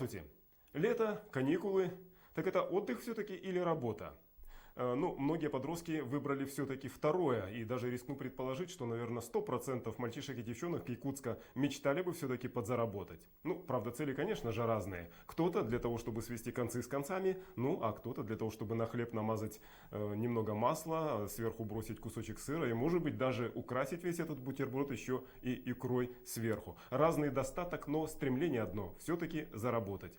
Здравствуйте! Лето, каникулы. Так это отдых все-таки или работа? Ну, многие подростки выбрали все-таки второе. И даже рискну предположить, что, наверное, 100% мальчишек и девчонок Якутска мечтали бы все-таки подзаработать. Ну, правда, цели, конечно же, разные. Кто-то для того, чтобы свести концы с концами, ну, а кто-то для того, чтобы на хлеб намазать немного масла, сверху бросить кусочек сыра и, может быть, даже украсить весь этот бутерброд еще и икрой сверху. Разный достаток, но стремление одно – все-таки заработать.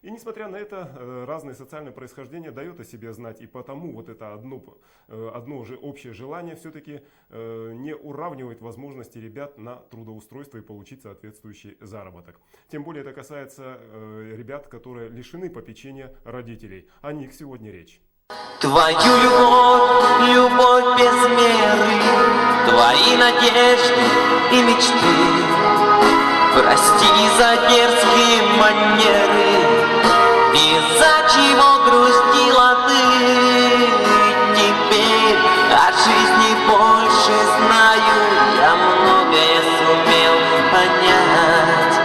И несмотря на это, разное социальное происхождение дает о себе знать, и потому вот это одно же общее желание все-таки не уравнивает возможности ребят на трудоустройство и получить соответствующий заработок. Тем более это касается ребят, которые лишены попечения родителей. О них сегодня речь. Твою любовь, любовь без меры, твои надежды и мечты. Прости за дерзкие манеры, из-за чего грустила ты. Теперь о жизни больше знаю, я многое сумел понять.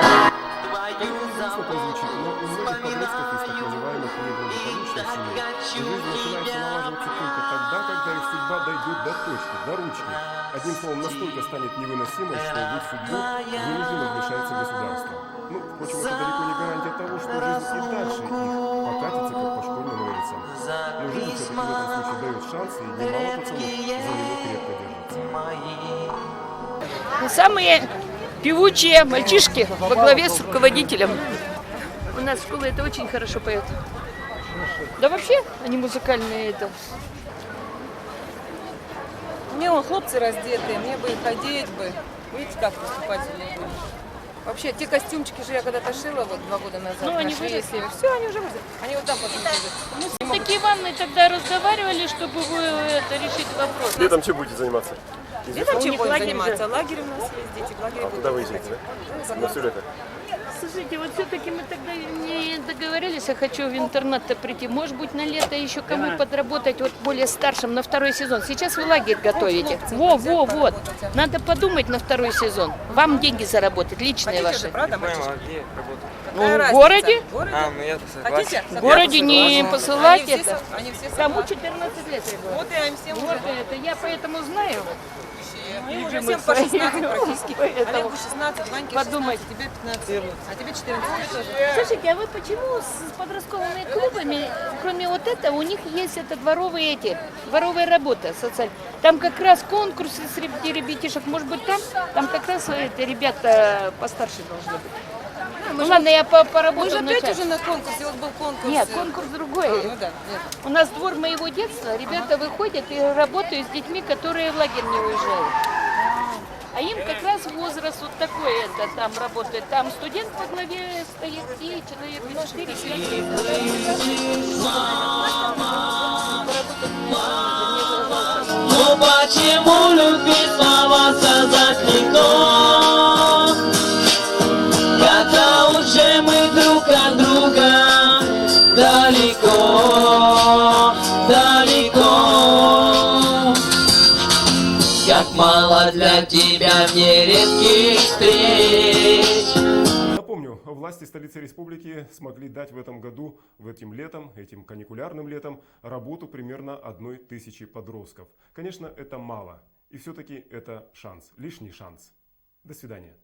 Как прозвучит, но у многих подростков из так называемых неблагополучных семей жизнь начинается налаживаться только тогда, когда их судьба дойдет до точки, до ручки. Одним словом, настолько станет невыносимой, что в их судьбу вынужденно вмешается государство. Ну, впрочем, это далеко не гарантия того, что жизнь и дальше их покатится, как по школьным рельсам. Но жизнь все-таки в этом случае дает шанс, и немало пацанов за него крепко держится. Самые певучие мальчишки во главе с руководителем. У нас школа это очень хорошо поет. Да вообще, они музыкальные это. Мне вон хлопцы раздетые, мне бы их одеть бы. Видите, как выступательные были. Вообще, те костюмчики же я когда-то шила вот 2 года назад. Ну, они выросли. Все, они уже выросли. Они вот там посмотрели. Мы с такие ванны тогда разговаривали, чтобы вы это решить вопрос. Летом чем будете заниматься? Летом чем них будем лагерь заниматься? же. Лагерь у нас есть, дети в лагере. А куда вы едете, да? На все лето? Слушайте, вот все-таки мы тогда не договорились, я хочу в интернат-то прийти. Может быть, на лето еще кому подработать, вот более старшим, на 2-й сезон. Сейчас вы лагерь готовите. Вот. Надо подумать на 2-й сезон. Вам деньги заработать, личные ваши. Правда, Понимаю, мальчишки? где работать? Ну, в городе? В городе? А, ну я Хотите? согласен. В городе не посылать Они все это. Они все Кому согласны. 14 лет, ребята. Вот я им всем Вот это, я поэтому знаю. Им уже любимых всем по 16 своих. практически. Поэтому Олегу 16, Ваньке 16, подумайте. тебе 15. А тебе 14, тебе тоже. Слушайте, а вы почему с подростковыми клубами, кроме вот этого, у них есть это дворовая работа социальная. Там как раз конкурсы среди ребятишек, может быть там как раз это ребята постарше должны быть. Ну ладно, я Мы поработаю же опять вначале. уже на конкурсе, вот был конкурс. Нет, конкурс другой. Ну да, нет. У нас двор моего детства, ребята выходят и работают с детьми, которые в лагерь не уезжают. А им как раз возраст вот такой, это там работает. Там студент во главе стоит и человек 4-5. Ну почему любить слова сказать легко, когда уже мы друг от друга далеко, далеко. Как мало для тебя мне редких встреч. Напомню, власти столицы республики смогли дать в этом году, этим каникулярным летом, работу примерно 1000 подростков. Конечно, это мало. И все-таки это шанс, лишний шанс. До свидания.